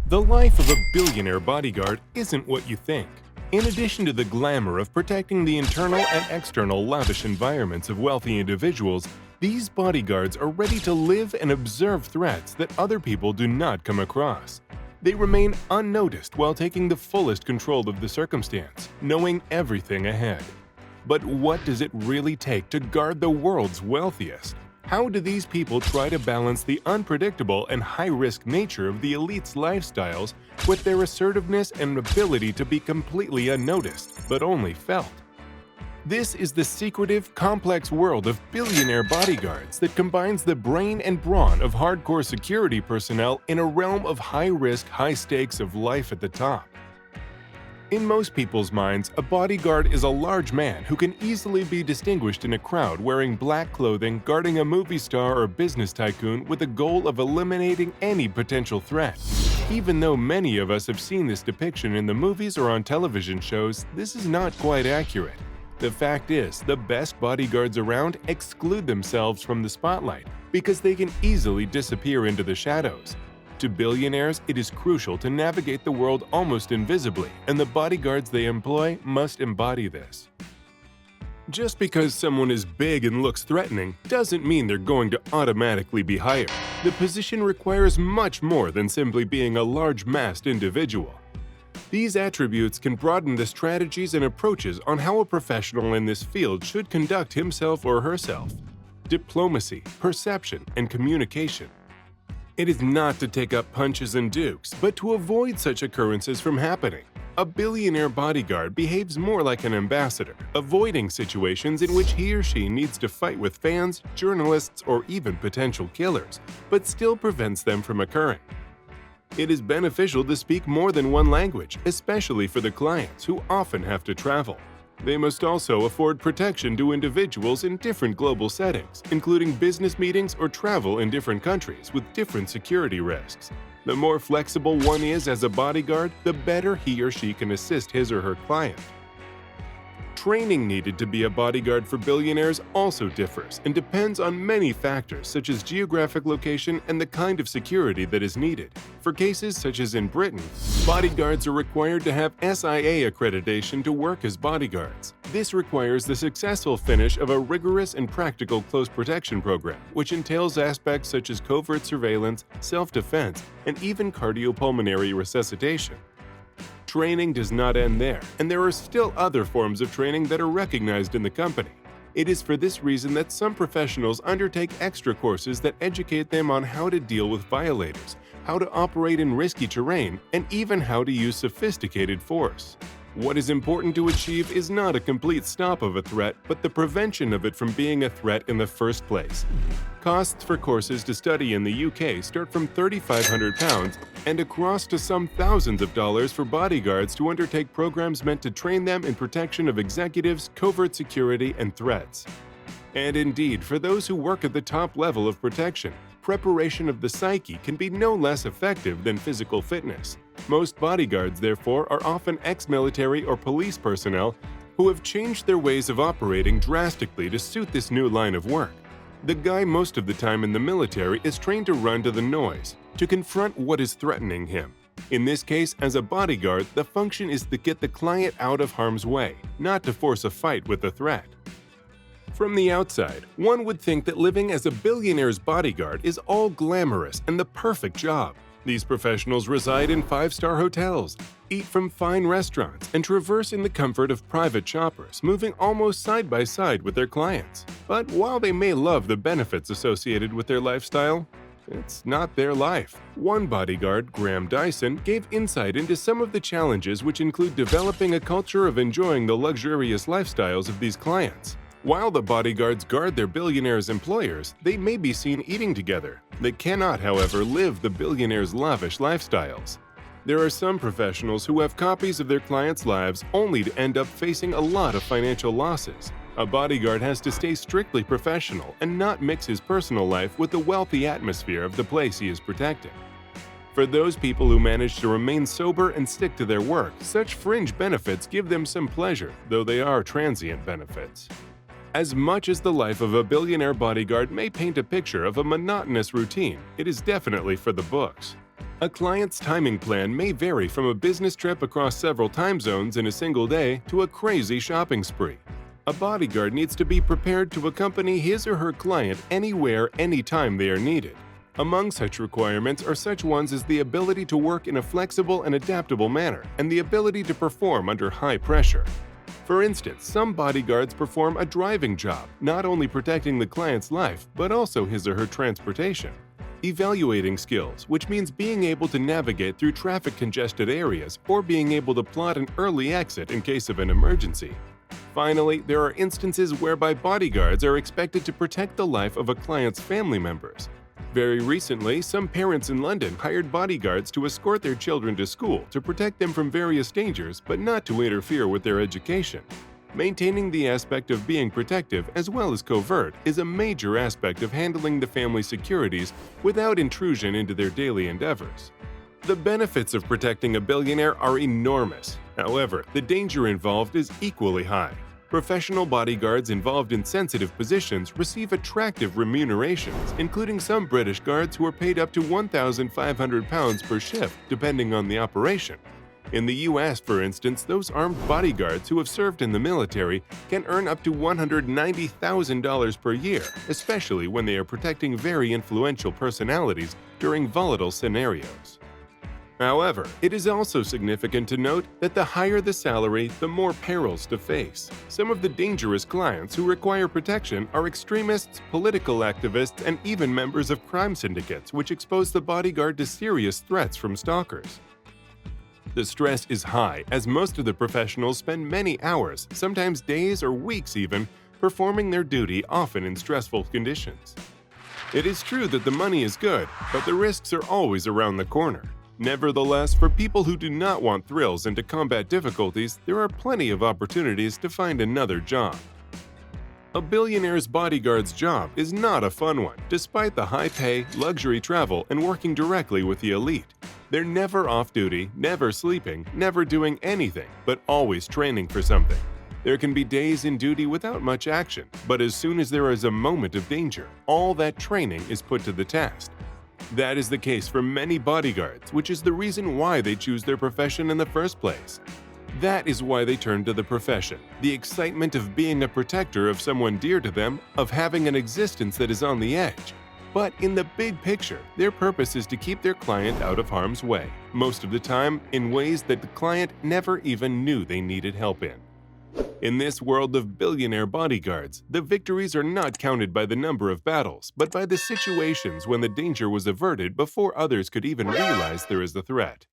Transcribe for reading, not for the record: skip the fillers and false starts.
The life of a billionaire bodyguard isn't what you think. In addition to the glamour of protecting the internal and external lavish environments of wealthy individuals, these bodyguards are ready to live and observe threats that other people do not come across. They remain unnoticed while taking the fullest control of the circumstance, knowing everything ahead. But what does it really take to guard the world's wealthiest? How do these people try to balance the unpredictable and high-risk nature of the elite's lifestyles with their assertiveness and ability to be completely unnoticed, but only felt? This is the secretive, complex world of billionaire bodyguards that combines the brain and brawn of hardcore security personnel in a realm of high-risk, high-stakes of life at the top. In most people's minds, a bodyguard is a large man who can easily be distinguished in a crowd wearing black clothing, guarding a movie star or business tycoon with the goal of eliminating any potential threat. Even though many of us have seen this depiction in the movies or on television shows, this is not quite accurate. The fact is, the best bodyguards around exclude themselves from the spotlight because they can easily disappear into the shadows. To billionaires, it is crucial to navigate the world almost invisibly, and the bodyguards they employ must embody this. Just because someone is big and looks threatening doesn't mean they're going to automatically be hired. The position requires much more than simply being a large-massed individual. These attributes can broaden the strategies and approaches on how a professional in this field should conduct himself or herself. Diplomacy, perception, and communication. It is not to take up punches and dukes, but to avoid such occurrences from happening. A billionaire bodyguard behaves more like an ambassador, avoiding situations in which he or she needs to fight with fans, journalists, or even potential killers, but still prevents them from occurring. It is beneficial to speak more than one language, especially for the clients who often have to travel. They must also afford protection to individuals in different global settings, including business meetings or travel in different countries with different security risks. The more flexible one is as a bodyguard, the better he or she can assist his or her client. Training needed to be a bodyguard for billionaires also differs and depends on many factors such as geographic location and the kind of security that is needed. For cases such as in Britain, bodyguards are required to have SIA accreditation to work as bodyguards. This requires the successful finish of a rigorous and practical close protection program, which entails aspects such as covert surveillance, self-defense, and even cardiopulmonary resuscitation. Training does not end there, and there are still other forms of training that are recognized in the company. It is for this reason that some professionals undertake extra courses that educate them on how to deal with violators, how to operate in risky terrain, and even how to use sophisticated force. What is important to achieve is not a complete stop of a threat, but the prevention of it from being a threat in the first place. Costs for courses to study in the UK start from £3,500 and across to some thousands of dollars for bodyguards to undertake programs meant to train them in protection of executives, covert security, and threats. And indeed, for those who work at the top level of protection, preparation of the psyche can be no less effective than physical fitness. Most bodyguards, therefore, are often ex-military or police personnel who have changed their ways of operating drastically to suit this new line of work. The guy most of the time in the military is trained to run to the noise, to confront what is threatening him. In this case, as a bodyguard, the function is to get the client out of harm's way, not to force a fight with the threat. From the outside, one would think that living as a billionaire's bodyguard is all glamorous and the perfect job. These professionals reside in five-star hotels, eat from fine restaurants, and traverse in the comfort of private shoppers, moving almost side by side with their clients. But while they may love the benefits associated with their lifestyle, it's not their life. One bodyguard, Graham Dyson, gave insight into some of the challenges which include developing a culture of enjoying the luxurious lifestyles of these clients. While the bodyguards guard their billionaires' employers, they may be seen eating together. They cannot, however, live the billionaires' lavish lifestyles. There are some professionals who have copies of their clients' lives only to end up facing a lot of financial losses. A bodyguard has to stay strictly professional and not mix his personal life with the wealthy atmosphere of the place he is protecting. For those people who manage to remain sober and stick to their work, such fringe benefits give them some pleasure, though they are transient benefits. As much as the life of a billionaire bodyguard may paint a picture of a monotonous routine, it is definitely for the books. A client's timing plan may vary from a business trip across several time zones in a single day to a crazy shopping spree. A bodyguard needs to be prepared to accompany his or her client anywhere, anytime they are needed. Among such requirements are such ones as the ability to work in a flexible and adaptable manner and the ability to perform under high pressure. For instance, some bodyguards perform a driving job, not only protecting the client's life, but also his or her transportation. Evaluating skills, which means being able to navigate through traffic-congested areas or being able to plot an early exit in case of an emergency. Finally, there are instances whereby bodyguards are expected to protect the life of a client's family members. Very recently, some parents in London hired bodyguards to escort their children to school to protect them from various dangers but not to interfere with their education. Maintaining the aspect of being protective as well as covert is a major aspect of handling the family's securities without intrusion into their daily endeavors. The benefits of protecting a billionaire are enormous. However, the danger involved is equally high. Professional bodyguards involved in sensitive positions receive attractive remunerations, including some British guards who are paid up to £1,500 per shift, depending on the operation. In the US, for instance, those armed bodyguards who have served in the military can earn up to $190,000 per year, especially when they are protecting very influential personalities during volatile scenarios. However, it is also significant to note that the higher the salary, the more perils to face. Some of the dangerous clients who require protection are extremists, political activists, and even members of crime syndicates, which expose the bodyguard to serious threats from stalkers. The stress is high, as most of the professionals spend many hours, sometimes days or weeks even, performing their duty, often in stressful conditions. It is true that the money is good, but the risks are always around the corner. Nevertheless, for people who do not want thrills and to combat difficulties, there are plenty of opportunities to find another job. A billionaire's bodyguard's job is not a fun one, despite the high pay, luxury travel, and working directly with the elite. They're never off-duty, never sleeping, never doing anything, but always training for something. There can be days in duty without much action, but as soon as there is a moment of danger, all that training is put to the test. That is the case for many bodyguards, which is the reason why they choose their profession in the first place. That is why they turn to the profession, the excitement of being a protector of someone dear to them, of having an existence that is on the edge. But in the big picture, their purpose is to keep their client out of harm's way, most of the time in ways that the client never even knew they needed help in. In this world of billionaire bodyguards, the victories are not counted by the number of battles, but by the situations when the danger was averted before others could even realize there is a threat.